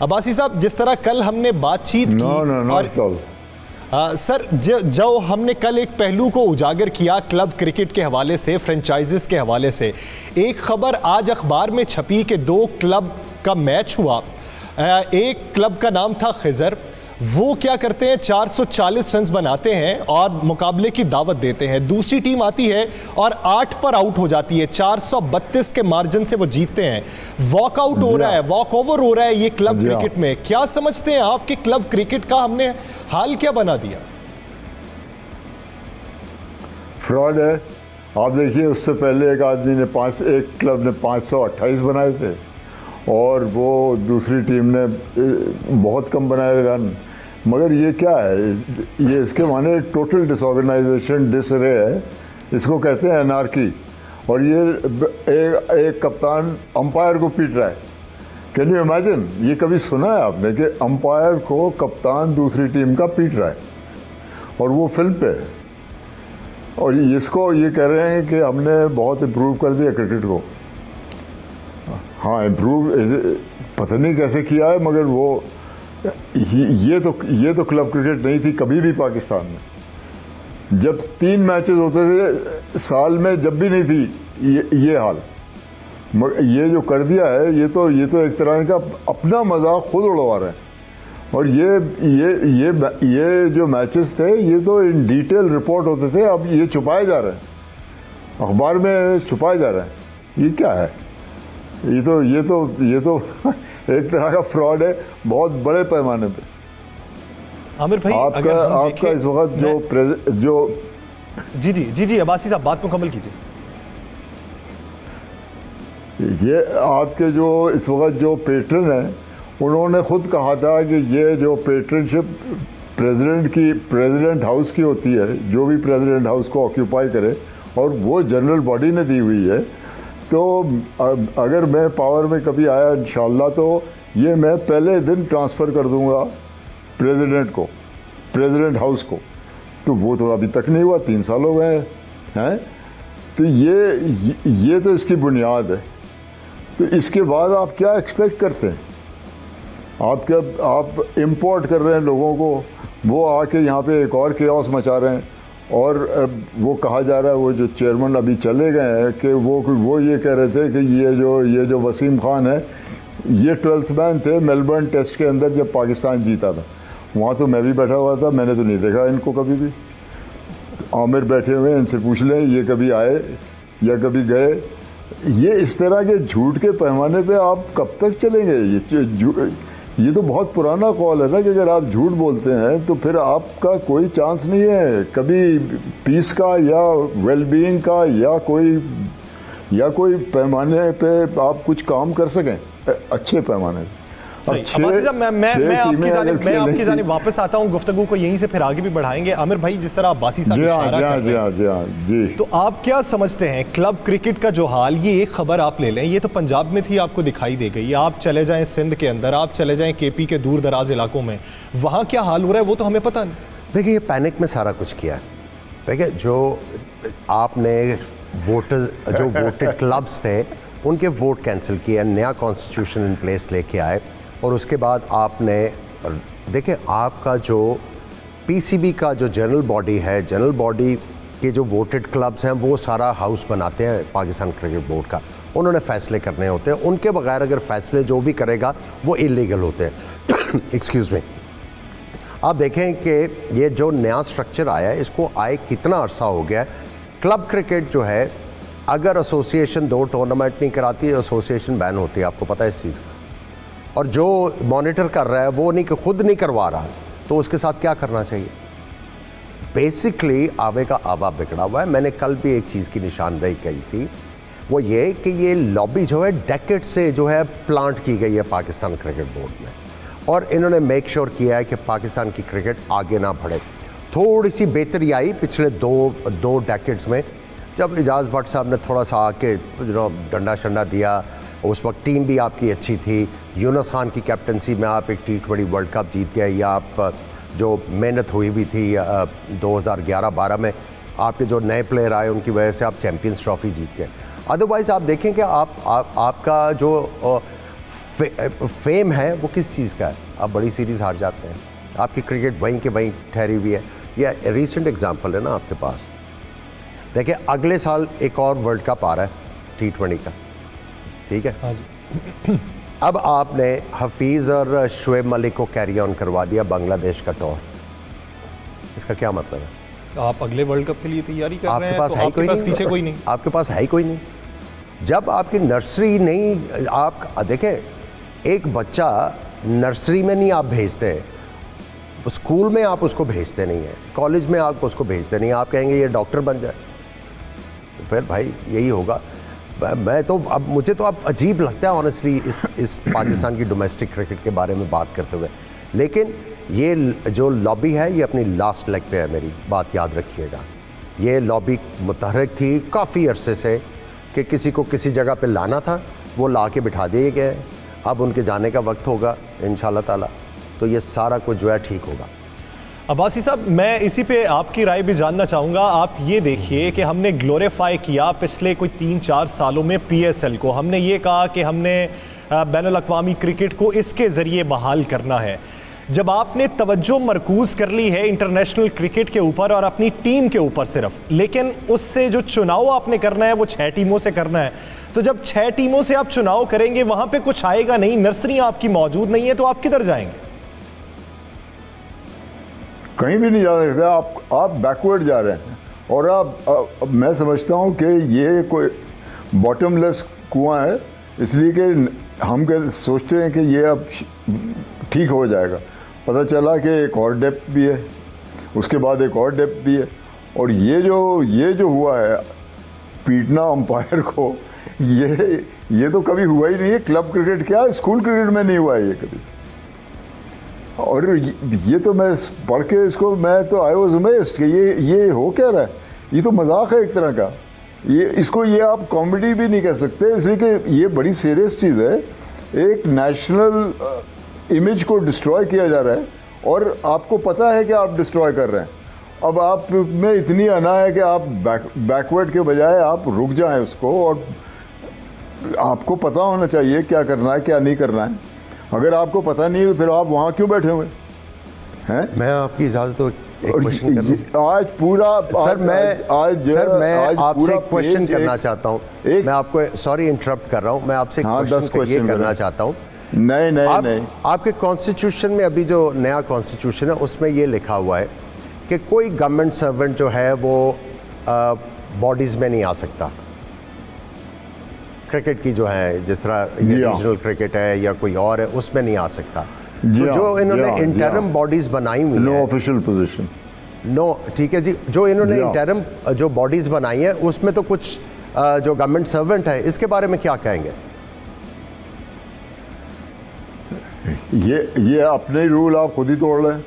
अब्बासी साहब, जिस तरह कल हमने बातचीत की और सर जो हमने कल एक पहलू को उजागर किया क्लब क्रिकेट के हवाले से, फ्रेंचाइजेस के हवाले से, एक खबर आज अखबार में छपी कि 2 क्लब का मैच हुआ। एक क्लब का नाम था खिजर, वो क्या करते हैं 440 रन बनाते हैं और मुकाबले की दावत देते हैं। दूसरी टीम आती है और 8 पर आउट हो जाती है, 432 के मार्जिन से वो जीतते हैं। वॉकआउट हो रहा है, वॉक ओवर हो रहा है ये क्लब क्रिकेट में। क्या समझते हैं आप कि क्लब क्रिकेट का हमने हाल क्या बना दिया? फ्रॉड है। आप देखिए, उससे पहले एक आदमी ने एक क्लब ने 528 बनाए थे और वो दूसरी टीम ने बहुत कम बनाए रन। मगर ये क्या है, ये इसके माने टोटल डिसऑर्गेनाइजेशन, डिसरे है, इसको कहते हैं एनार्की। और ये एक कप्तान अंपायर को पीट रहा है। Can you imagine? ये कभी सुना है आपने कि अंपायर को कप्तान दूसरी टीम का पीट रहा है और वो फिल्म पे है? और इसको ये कह रहे हैं कि हमने बहुत इम्प्रूव कर दिया क्रिकेट को। हाँ, इम्प्रूव पता नहीं कैसे किया है, मगर वो ये तो क्लब क्रिकेट नहीं थी कभी भी पाकिस्तान में। जब 3 मैचेस होते थे साल में, जब भी नहीं थी ये हाल। मगर ये जो कर दिया है, ये तो एक तरह का अपना मजाक खुद उड़वा रहे हैं। और ये जो मैचेस थे, ये तो इन डिटेल रिपोर्ट होते थे, अब ये छुपाए जा रहे हैं, अखबार में छुपाए जा रहे हैं। ये क्या है? ये तो एक तरह का फ्रॉड है, बहुत बड़े पैमाने पे। आमिर भाई, आपका इस वक्त जो जी अब्बासी साहब बात मुकम्मल कीजिए। ये आपके जो इस वक्त जो पेट्रन है, उन्होंने खुद कहा था कि ये जो पेट्रनशिप प्रेसिडेंट हाउस की होती है, जो भी प्रेसिडेंट हाउस को ऑक्यूपाई करे, और वो जनरल बॉडी ने दी हुई है। तो अगर मैं पावर में कभी आया इंशाल्लाह, तो ये मैं पहले दिन ट्रांसफ़र कर दूंगा प्रेसिडेंट को, प्रेसिडेंट हाउस को। तो वो तो अभी तक नहीं हुआ, 3 साल हो गए हैं। तो ये तो इसकी बुनियाद है। तो इसके बाद आप क्या एक्सपेक्ट करते हैं? आप इंपोर्ट कर रहे हैं लोगों को, वो आके यहाँ पे एक और केओस मचा रहे हैं। और वो कहा जा रहा है, वो जो चेयरमैन अभी चले गए हैं, कि वो ये कह रहे थे कि ये जो वसीम खान है, ये 12th मैन थे मेलबर्न टेस्ट के अंदर जब पाकिस्तान जीता था। वहाँ तो मैं भी बैठा हुआ था, मैंने तो नहीं देखा इनको कभी भी। आमिर बैठे हुए, इनसे पूछ लें ये कभी आए या कभी गए। ये इस तरह के झूठ के पैमाने पे आप कब तक चलेंगे? ये तो बहुत पुराना कॉल है ना कि अगर आप झूठ बोलते हैं तो फिर आपका कोई चांस नहीं है कभी पीस का या वेलबीइंग का या कोई पैमाने पे आप कुछ काम कर सकें अच्छे पैमाने पे। मैं आपकी जानिब वापस आता हूं, गुफ्तगू को यहीं से फिर आगे भी बढ़ाएंगे। आमिर भाई, जिस तरह अब्बासी साहब इशारा कर रहे हैं, तो आप क्या समझते हैं क्लब क्रिकेट का जो हाल? ये एक खबर आप ले लें, ये तो पंजाब में थी, आपको दिखाई दे गई। आप चले जाएं सिंध के अंदर, आप चले जाएं केपी के दूर दराज इलाकों में, वहाँ क्या हाल हो रहा है वो तो हमें पता नहीं। देखिए, ये पैनिक में सारा कुछ किया है। देखिए, जो आपने वोटेड क्लब्स थे, उनके वोट कैंसिल किए, नया कॉन्स्टिट्यूशन इन प्लेस लेके आए, और उसके बाद आपने देखिए, आपका जो पीसीबी का जो जनरल बॉडी है, जनरल बॉडी के जो वोटेड क्लब्स हैं, वो सारा हाउस बनाते हैं पाकिस्तान क्रिकेट बोर्ड का। उन्होंने फ़ैसले करने होते हैं, उनके बगैर अगर फ़ैसले जो भी करेगा वो इलीगल होते हैं। Excuse me. आप देखें कि ये जो नया स्ट्रक्चर आया है, इसको आए कितना अरसा हो गया है। क्लब क्रिकेट जो है, अगर एसोसिएशन 2 टूर्नामेंट नहीं कराती है, एसोसिएशन बैन होती है, आपको पता है इस चीज़ का। और जो मॉनिटर कर रहा है वो खुद नहीं करवा रहा, तो उसके साथ क्या करना चाहिए? बेसिकली आवे का आवा बिगड़ा हुआ है। मैंने कल भी एक चीज़ की निशानदेही की थी, वो ये कि ये लॉबी जो है डेकेड से जो है प्लांट की गई है पाकिस्तान क्रिकेट बोर्ड में, और इन्होंने मेक श्योर किया है कि पाकिस्तान की क्रिकेट आगे ना बढ़े। थोड़ी सी बेहतरी आई पिछले दो डेकेड्स में, जब इजाज़ भट्ट साहब ने थोड़ा सा आके डंडा शंडा दिया। उस वक्त टीम भी आपकी अच्छी थी, यूनुस खान की कैप्टनसी में आप एक T20 वर्ल्ड कप जीत गए, या आप जो मेहनत हुई भी थी 2011-12 में, आपके जो नए प्लेयर आए उनकी वजह से आप चैम्पियंस ट्रॉफी जीत गए। अदरवाइज़ आप देखें कि आपका जो फेम है वो किस चीज़ का है? आप बड़ी सीरीज़ हार जाते हैं, आपकी क्रिकेट वहीं के वहीं ठहरी हुई है। यह रिसेंट एग्जांपल है ना आपके पास। देखिए अगले साल एक और वर्ल्ड कप आ रहा है T20 का, ठीक है? हाँ जी। अब आपने हफीज़ और शुएब मलिक को कैरी ऑन करवा दिया बांग्लादेश का टूर, इसका क्या मतलब है? आप अगले वर्ल्ड कप के लिए तैयारी कर रहे आपके हैं पास तो है आपके कोई पास नहीं, पीछे कोई नहीं। आपके पास है ही कोई नहीं। जब आपकी नर्सरी नहीं, आप देखें एक बच्चा नर्सरी में नहीं आप भेजते, स्कूल में आप उसको भेजते नहीं हैं, कॉलेज में आप उसको भेजते नहीं, आप कहेंगे ये डॉक्टर बन जाए, तो फिर भाई यही होगा। मैं तो अब मुझे तो अब अजीब लगता है ऑनेस्टली इस पाकिस्तान की डोमेस्टिक क्रिकेट के बारे में बात करते हुए। लेकिन ये जो लॉबी है ये अपनी लास्ट लेग पे है, मेरी बात याद रखिएगा। ये लॉबी मुतहरक थी काफ़ी अरसे से कि किसी को किसी जगह पे लाना था, वो ला के बिठा दिए गए। अब उनके जाने का वक्त होगा इंशाल्लाह ताला, तो ये सारा कुछ जो है ठीक होगा। अब्बासी साहब, मैं इसी पे आपकी राय भी जानना चाहूँगा। आप ये देखिए कि हमने ग्लोरीफाई किया पिछले कोई 3-4 सालों में PSL को, हमने ये कहा कि हमने बैनुल अक़वामी क्रिकेट को इसके ज़रिए बहाल करना है। जब आपने तवज्जो मरकूज़ कर ली है इंटरनेशनल क्रिकेट के ऊपर और अपनी टीम के ऊपर सिर्फ, लेकिन उससे जो चुनाव आपने करना है वो 6 टीमों से करना है, तो जब 6 टीमों से आप चुनाव करेंगे वहाँ पे कुछ आएगा नहीं, नर्सरियाँ आपकी मौजूद नहीं है, तो आप किधर जाएंगे? कहीं भी नहीं जा सकते। आप बैकवर्ड जा रहे हैं। और आप मैं समझता हूँ कि ये कोई बॉटमलेस कुआं है, इसलिए कि हम सोचते हैं कि ये अब ठीक हो जाएगा। पता चला कि एक और डेप्थ भी है, उसके बाद एक और डेप्थ भी है, और ये जो हुआ है पीटना अंपायर को, ये तो कभी हुआ ही नहीं है। क्लब क्रिकेट क्या, स्कूल क्रिकेट में नहीं हुआ है ये कभी। और ये तो मैं पढ़ के इसको, मैं तो आई वॉज अमेज्ड कि ये हो क्या रहा है। ये तो मजाक है एक तरह का। ये आप कॉमेडी भी नहीं कह सकते, इसलिए कि ये बड़ी सीरियस चीज़ है। एक नेशनल इमेज को डिस्ट्रॉय किया जा रहा है और आपको पता है कि आप डिस्ट्रॉय कर रहे हैं। अब आप में इतनी अना है कि आप बैकवर्ड के बजाय आप रुक जाएं उसको, और आपको पता होना चाहिए क्या करना है क्या नहीं करना है। अगर आपको पता नहीं है तो फिर आप वहाँ क्यों बैठे हुए हैं? मैं आपकी इजाज़त तो एक क्वेश्चन आज पूरा सर मैं आपसे एक क्वेश्चन करना चाहता हूँ। मैं आपको सॉरी इंटरप्ट कर रहा हूँ, मैं आपसे क्वेश्चन करना चाहता हूँ। नहीं आपके कॉन्स्टिट्यूशन में अभी जो नया कॉन्स्टिट्यूशन है उसमें ये लिखा हुआ है कि कोई गवर्नमेंट सर्वेंट जो है वो बॉडीज़ में नहीं आ सकता। क्रिकेट की जो है, जिस तरह ये रीजनल क्रिकेट है या कोई और है, उसमें नहीं आ सकता। तो जो इन्होंने इंटरम बॉडीज़ बनाई हुई नो ऑफिशियल पोजीशन, नो ठीक है जी, जो इन्होंने इंटरम जो बॉडीज़ बनाई है उसमें तो कुछ जो गवर्नमेंट सर्वेंट है, इसके बारे में क्या कहेंगे? ये अपने रूल आप खुद ही तोड़ रहे हैं।